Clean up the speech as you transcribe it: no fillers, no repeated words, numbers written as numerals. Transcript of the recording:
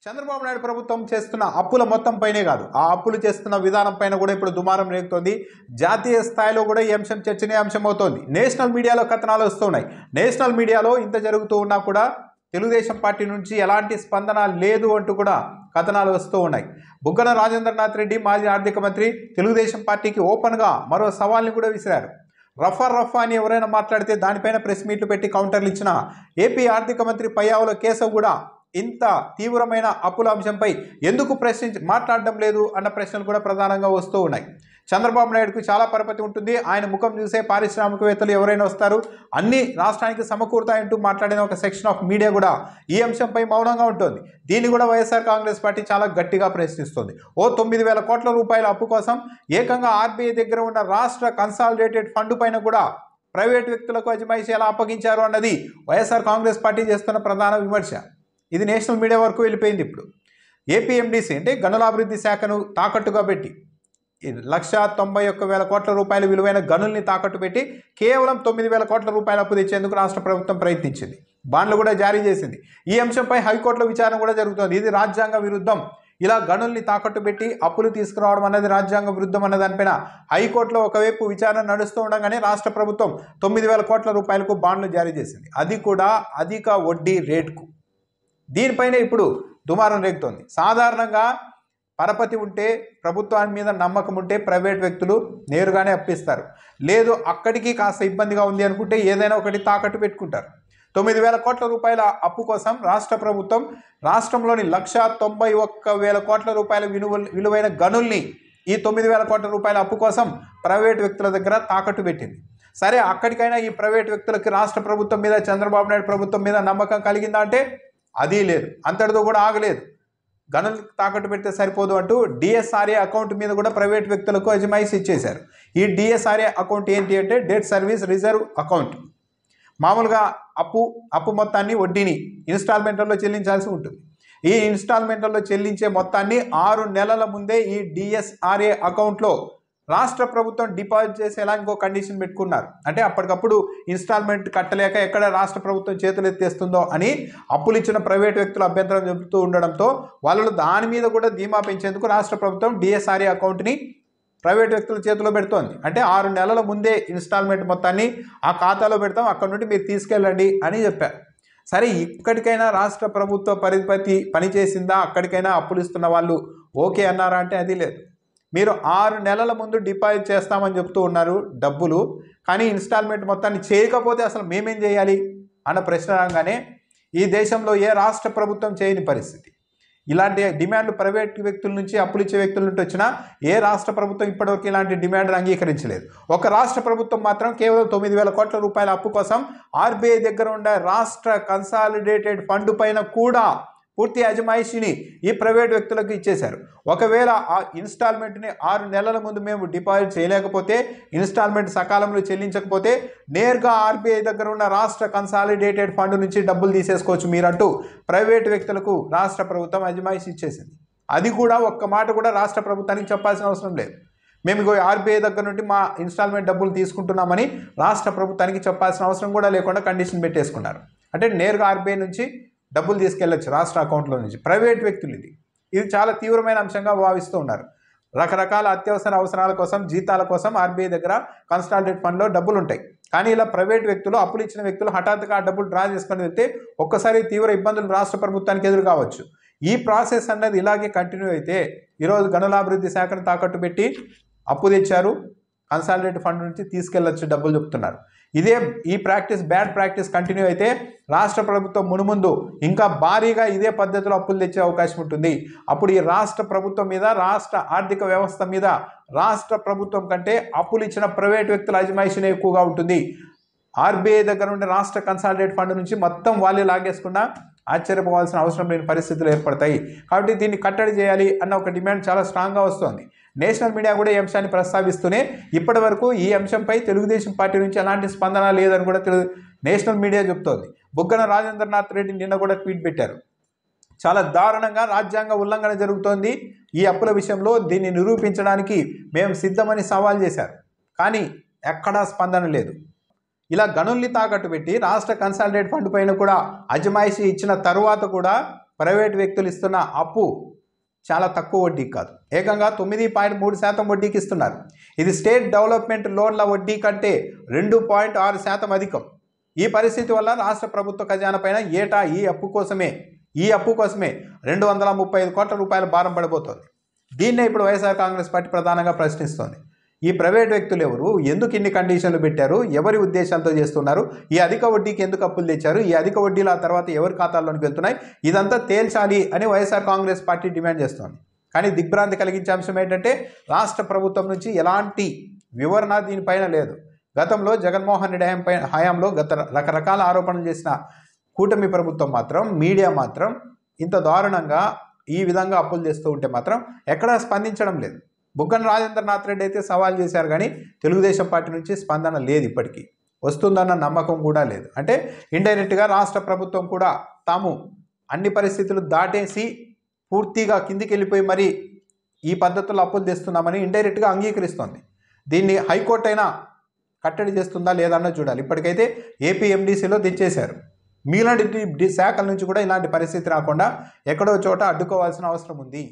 చంద్రబాబు నాయుడు ప్రభుత్వం చేస్తున్న అప్పుల మొత్తం పైనే కాదు, ఆ అప్పులు చేస్తున్న విధానం పైన కూడా ఇప్పుడు దుమారం రేగుతోంది. జాతీయ స్థాయిలో కూడా ఈ అంశం చర్చనీయాంశం అవుతోంది. నేషనల్ మీడియాలో కథనాలు వస్తున్నాయి. నేషనల్ మీడియాలో ఇంత జరుగుతూ ఉన్నా కూడా తెలుగుదేశం పార్టీ నుంచి ఎలాంటి స్పందన లేదు అంటూ కూడా కథనాలు వస్తూ ఉన్నాయి. బుగ్గన రాజేంద్రనాథ్ రెడ్డి మాజీ ఆర్థిక మంత్రి తెలుగుదేశం పార్టీకి ఓపెన్గా మరో సవాల్ని కూడా విసిరారు. రఫా అని ఎవరైనా మాట్లాడితే దానిపైన ప్రెస్ మీట్లు పెట్టి కౌంటర్లు ఇచ్చిన ఏపీ ఆర్థిక మంత్రి పయ్యావుల కేశవ్ కూడా ఇంత తీవ్రమైన అప్పుల అంశంపై ఎందుకు మాట్లాడడం లేదు అన్న ప్రశ్నలు కూడా ప్రధానంగా వస్తూ ఉన్నాయి. చంద్రబాబు నాయుడుకు చాలా పరపతి ఉంటుంది. ఆయన ముఖం చూసే పారిశ్రామికవేత్తలు ఎవరైనా వస్తారు, అన్ని రాష్ట్రానికి సమకూరుతాయంటూ మాట్లాడిన ఒక సెక్షన్ ఆఫ్ మీడియా కూడా ఈ అంశంపై మౌనంగా ఉంటుంది. దీన్ని కూడా వైఎస్ఆర్ కాంగ్రెస్ పార్టీ చాలా గట్టిగా ప్రశ్నిస్తుంది. 9,000 కోట్ల రూపాయల అప్పు కోసం ఏకంగా ఆర్బీఐ దగ్గర ఉన్న రాష్ట్ర కన్సాలిడేటెడ్ ఫండ్ పైన కూడా ప్రైవేట్ వ్యక్తులకు అజమాయిషీ ఎలా అప్పగించారు అన్నది వైఎస్ఆర్ కాంగ్రెస్ పార్టీ చేస్తున్న ప్రధాన విమర్శ. ఇది నేషనల్ మీడియా వరకు వెళ్ళిపోయింది. ఇప్పుడు ఏపీఎండిసి అంటే గనులాభివృద్ధి శాఖను తాకట్టుగా పెట్టి 191,000 కోట్ల రూపాయల విలువైన గనుల్ని తాకట్టు పెట్టి కేవలం 9,000 కోట్ల రూపాయల అప్పు తెచ్చేందుకు రాష్ట్ర ప్రభుత్వం ప్రయత్నించింది. బాండ్లు కూడా జారీ చేసింది. ఈ అంశంపై హైకోర్టులో విచారణ కూడా జరుగుతోంది. ఇది రాజ్యాంగ విరుద్ధం, ఇలా గనుల్ని తాకట్టు పెట్టి అప్పులు తీసుకురావడం అనేది రాజ్యాంగ విరుద్ధం అన్న దానిపైన హైకోర్టులో ఒకవైపు విచారణ నడుస్తూ ఉండగానే రాష్ట్ర ప్రభుత్వం 9,000 కోట్ల రూపాయలకు బాండ్లు జారీ చేసింది. అది కూడా అధిక వడ్డీ రేటుకు. దీనిపైన ఇప్పుడు దుమారం రేగుతోంది. సాధారణంగా పరపతి ఉంటే, ప్రభుత్వాన్ని మీద నమ్మకం ఉంటే ప్రైవేట్ వ్యక్తులు నేరుగానే అప్పిస్తారు. లేదు అక్కడికి కాస్త ఇబ్బందిగా ఉంది అనుకుంటే ఏదైనా ఒకటి తాకట్టు పెట్టుకుంటారు. 9,000 కోట్ల రూపాయల అప్పు కోసం రాష్ట్ర ప్రభుత్వం రాష్ట్రంలోని 191,000 కోట్ల రూపాయల విలువైన గనుల్ని ఈ 9,000 కోట్ల రూపాయల అప్పు కోసం ప్రైవేట్ వ్యక్తుల దగ్గర తాకట్టు పెట్టింది. సరే, అక్కడికైనా ఈ ప్రైవేట్ వ్యక్తులకి రాష్ట్ర ప్రభుత్వం మీద, చంద్రబాబు నాయుడు ప్రభుత్వం మీద నమ్మకం కలిగిందా అంటే అది లేదు. అంతటితో కూడా ఆగలేదు. గనులు తాకట్టు పెడితే సరిపోదు అంటూ డిఎస్ఆర్ఏ అకౌంట్ మీద కూడా ప్రైవేట్ వ్యక్తులకు అజమాయిషీ ఇచ్చేశారు. ఈ డిఎస్ఆర్ఏ అకౌంట్ ఏంటి అంటే డెట్ సర్వీస్ రిజర్వ్ అకౌంట్. మామూలుగా అప్పు మొత్తాన్ని, వడ్డీని ఇన్స్టాల్మెంట్లలో చెల్లించాల్సి ఉంటుంది. ఈ ఇన్స్టాల్మెంట్లలో చెల్లించే మొత్తాన్ని 6 నెలల ముందే ఈ డిఎస్ఆర్ఏ అకౌంట్లో రాష్ట్ర ప్రభుత్వం డిపాజిట్ చేసేలా ఇంకో కండిషన్ పెట్టుకున్నారు. అంటే అప్పటికప్పుడు ఇన్స్టాల్మెంట్ కట్టలేక ఎక్కడ రాష్ట్ర ప్రభుత్వం చేతులు ఎత్తేస్తుందో అని అప్పులు ఇచ్చిన ప్రైవేట్ వ్యక్తులు అభ్యంతరం చెబుతూ ఉండడంతో వాళ్ళు దాని మీద కూడా ధీమా పెంచేందుకు రాష్ట్ర ప్రభుత్వం డిఎస్ఆర్ఏ అకౌంట్ని ప్రైవేట్ వ్యక్తుల చేతిలో పెడుతోంది. అంటే 6 నెలల ముందే ఇన్స్టాల్మెంట్ మొత్తాన్ని ఆ ఖాతాలో పెడతాం, అక్కడ నుండి మీరు తీసుకెళ్ళండి అని చెప్పారు. సరే, ఇక్కడికైనా రాష్ట్ర ప్రభుత్వ పరిపతి పనిచేసిందా? అక్కడికైనా అప్పులు ఇస్తున్న వాళ్ళు ఓకే అన్నారా అంటే అది లేదు. మీరు 6 నెలల ముందు డిపాజిట్ చేస్తామని చెప్తూ ఉన్నారు డబ్బులు, కానీ ఇన్స్టాల్మెంట్ మొత్తాన్ని చేయకపోతే అసలు మేమేం చేయాలి అన్న ప్రశ్న రాగానే ఈ దేశంలో ఏ రాష్ట్ర ప్రభుత్వం చేయని పరిస్థితి. ఇలాంటి డిమాండ్లు ప్రైవేట్ వ్యక్తుల నుంచి, అప్పులు ఇచ్చే వ్యక్తుల నుండి వచ్చినా ఏ రాష్ట్ర ప్రభుత్వం ఇప్పటివరకు ఇలాంటి డిమాండ్లు అంగీకరించలేదు. ఒక రాష్ట్ర ప్రభుత్వం మాత్రం కేవలం 9,000 కోట్ల రూపాయల అప్పు కోసం ఆర్బీఐ దగ్గర ఉండే రాష్ట్ర కన్సాలిడేటెడ్ ఫండ్ పైన కూడా పూర్తి అజమాయిషీని ఈ ప్రైవేట్ వ్యక్తులకు ఇచ్చేశారు. ఒకవేళ ఆ ఇన్స్టాల్మెంట్ని 6 నెలల ముందు మేము డిపాజిట్ చేయలేకపోతే, ఇన్స్టాల్మెంట్ సకాలంలో చెల్లించకపోతే నేరుగా ఆర్బీఐ దగ్గర ఉన్న రాష్ట్ర కన్సాలిడేటెడ్ ఫండ్ నుంచి డబ్బులు తీసేసుకోవచ్చు మీరంటూ ప్రైవేట్ వ్యక్తులకు రాష్ట్ర ప్రభుత్వం అజమాయిషీ ఇచ్చేసింది. అది కూడా ఒక్క మాట కూడా రాష్ట్ర ప్రభుత్వానికి చెప్పాల్సిన అవసరం లేదు. మేము ఆర్బీఐ దగ్గర నుండి మా ఇన్స్టాల్మెంట్ డబ్బులు తీసుకుంటున్నామని రాష్ట్ర ప్రభుత్వానికి చెప్పాల్సిన అవసరం కూడా లేకుండా కండిషన్ పెట్టేసుకున్నారు. అంటే నేరుగా ఆర్బీఐ నుంచి డబ్బులు తీసుకెళ్ళచ్చు రాష్ట్ర అకౌంట్లో నుంచి. ప్రైవేట్ వ్యక్తులు ఇది చాలా తీవ్రమైన అంశంగా భావిస్తూ ఉన్నారు. రకరకాల అత్యవసర అవసరాల కోసం, జీతాల కోసం ఆర్బీఐ దగ్గర కన్సాలిడేటెడ్ ఫండ్లో డబ్బులు ఉంటాయి. కానీ ఇలా ప్రైవేట్ వ్యక్తులు, అప్పులు ఇచ్చిన వ్యక్తులు హఠాత్తుగా ఆ డబ్బులు డ్రా చేసుకొని వెళ్తే ఒక్కసారి తీవ్ర ఇబ్బందులు రాష్ట్ర ప్రభుత్వానికి ఎదురు కావచ్చు. ఈ ప్రాసెస్ అన్నది ఇలాగే కంటిన్యూ అయితే ఈరోజు గనులాభివృద్ధి శాఖను తాకట్టు పెట్టి అప్పు తెచ్చారు, కన్సాలిడేటెడ్ ఫండ్ నుంచి తీసుకెళ్లొచ్చు డబ్బులు చెప్తున్నారు. ఈ బ్యాడ్ ప్రాక్టీస్ కంటిన్యూ అయితే రాష్ట్ర ప్రభుత్వం మునుముందు ఇంకా భారీగా ఇదే పద్ధతిలో అప్పులు తెచ్చే అవకాశం ఉంటుంది. అప్పుడు ఈ రాష్ట్ర ప్రభుత్వం మీద, రాష్ట్ర ఆర్థిక వ్యవస్థ మీద రాష్ట్ర ప్రభుత్వం కంటే అప్పులు ఇచ్చిన ప్రైవేట్ వ్యక్తుల అజమాయిషీనే ఎక్కువగా ఉంటుంది. ఆర్బీఐ దగ్గర నుండి రాష్ట్ర కన్సాలిడేట్ ఫండ్ నుంచి మొత్తం వాళ్ళే లాగేసుకున్నా ఆశ్చర్యపోవాల్సిన అవసరం లేని పరిస్థితులు ఏర్పడతాయి. కాబట్టి దీన్ని కట్టడి చేయాలి అన్న ఒక డిమాండ్ చాలా స్ట్రాంగ్గా వస్తుంది. నేషనల్ మీడియా కూడా ఈ అంశాన్ని ప్రస్తావిస్తూనే ఇప్పటి వరకు ఈ అంశంపై తెలుగుదేశం పార్టీ నుంచి ఎలాంటి స్పందన లేదని కూడా నేషనల్ మీడియా చెప్తోంది. బుగ్గన రాజేంద్రనాథ్ రెడ్డి నిన్న కూడా ట్వీట్ పెట్టారు. చాలా దారుణంగా రాజ్యాంగ ఉల్లంఘన జరుగుతోంది ఈ అప్పుల విషయంలో, దీన్ని నిరూపించడానికి మేము సిద్ధమని సవాల్ చేశారు. కానీ ఎక్కడా స్పందన లేదు. ఇలా గనుల్ని తాకట్టు పెట్టి రాష్ట్ర కన్సాలిడేట్ ఫండ్ పైన కూడా అజమాయిషీ ఇచ్చిన తరువాత కూడా ప్రైవేట్ వ్యక్తులు ఇస్తున్న అప్పు చాలా తక్కువ వడ్డీ కాదు, ఏకంగా 9.3% వడ్డీకి ఇస్తున్నారు. ఇది స్టేట్ డెవలప్మెంట్ లోన్ల వడ్డీ కంటే 2.6% అధికం. ఈ పరిస్థితి వల్ల రాష్ట్ర ప్రభుత్వ ఖజానా పైన ఏటా ఈ అప్పు కోసమే 235 కోట్ల రూపాయల భారం పడిపోతుంది. దీన్నే ఇప్పుడు వైఎస్ఆర్ కాంగ్రెస్ పార్టీ ప్రధానంగా ప్రశ్నిస్తోంది. ఈ ప్రైవేట్ వ్యక్తులు ఎవరు, ఎందుకు ఇన్ని కండిషన్లు పెట్టారు, ఎవరి ఉద్దేశాలతో చేస్తున్నారు, ఈ అధిక వడ్డీకి ఎందుకు అప్పులు తెచ్చారు, ఈ అధిక వడ్డీలు ఆ తర్వాత ఎవరి ఖాతాల్లోనికి వెళ్తున్నాయి, ఇదంతా తేల్చాలి అని వైఎస్ఆర్ కాంగ్రెస్ పార్టీ డిమాండ్ చేస్తోంది. కానీ దిగ్భ్రాంతి కలిగించే అంశం ఏంటంటే రాష్ట్ర ప్రభుత్వం నుంచి ఎలాంటి వివరణ దీనిపైన లేదు. గతంలో జగన్మోహన్ రెడ్డి హయాంలో రకరకాల ఆరోపణలు చేసిన కూటమి ప్రభుత్వం మాత్రం, మీడియా మాత్రం ఇంత దారుణంగా ఈ విధంగా అప్పులు చేస్తూ ఉంటే మాత్రం ఎక్కడా స్పందించడం లేదు. బుగ్గన రాజేంద్రనాథ్ రెడ్డి అయితే సవాల్ చేశారు, కానీ తెలుగుదేశం పార్టీ నుంచి స్పందన లేదు, ఇప్పటికీ వస్తుందన్న నమ్మకం కూడా లేదు. అంటే ఇండైరెక్ట్గా రాష్ట్ర ప్రభుత్వం కూడా తాము అన్ని పరిస్థితులు దాటేసి పూర్తిగా కిందికి వెళ్ళిపోయి మరి ఈ పద్ధతుల్లో అప్పులు తెస్తున్నామని ఇండైరెక్ట్గా అంగీకరిస్తోంది. దీన్ని హైకోర్టు అయినా కట్టడి చేస్తుందా లేదన్నా చూడాలి. ఇప్పటికైతే ఏపీ ఎండీసీలో తెచ్చేశారు. మీలాంటి శాఖల నుంచి కూడా ఇలాంటి పరిస్థితి రాకుండా ఎక్కడో చోట అడ్డుకోవాల్సిన అవసరం ఉంది.